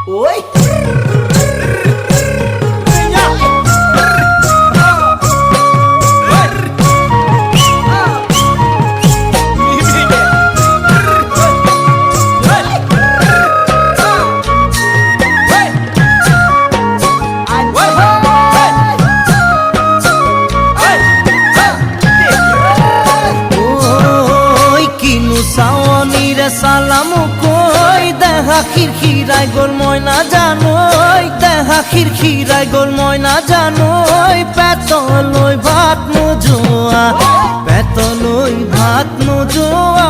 ওই সালাম কই দেখা খিরখিরাই গোল ময়না জানোই দেখা খিরখিরাই গোল ময়না জানোই পেতলই ভাত নোজোয়া পেতলই ভাত নোজোয়া